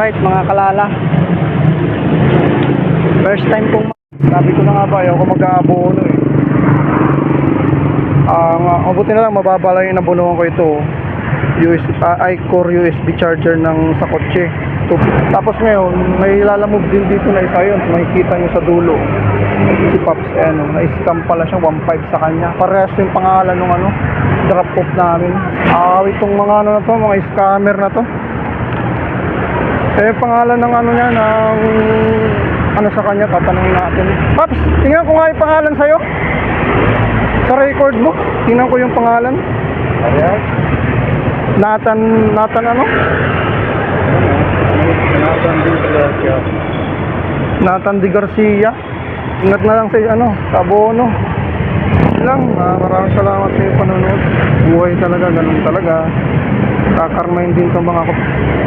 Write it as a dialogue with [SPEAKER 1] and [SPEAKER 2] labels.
[SPEAKER 1] Alright mga kalala, first time kong sabi ko na nga ba, ayaw ko mag-aabono eh. Mabuti na lang mababa lang yung nabunuhan ko ito, iCore USB charger ng sa kotse. Tapos ngayon may lalamove din dito na isa, yun makikita nyo sa dulo si Pops, na-scam pala siya, 1.5 sa kanya. Parehas yung pangalan ng drop off namin. Itong mga na to, mga scammer na to. Pangalan ng niya, ng sa kanya, tatanungin natin. Pops, tingnan ko nga yung pangalan sa'yo sa record mo. Tingnan ko yung pangalan.
[SPEAKER 2] Ayan.
[SPEAKER 1] Nathan Nathan Di Garcia. Ingat na lang sa abono. Maraming salamat sa panonood. Buhay talaga, ganun talaga. Kakarmahin din itong mga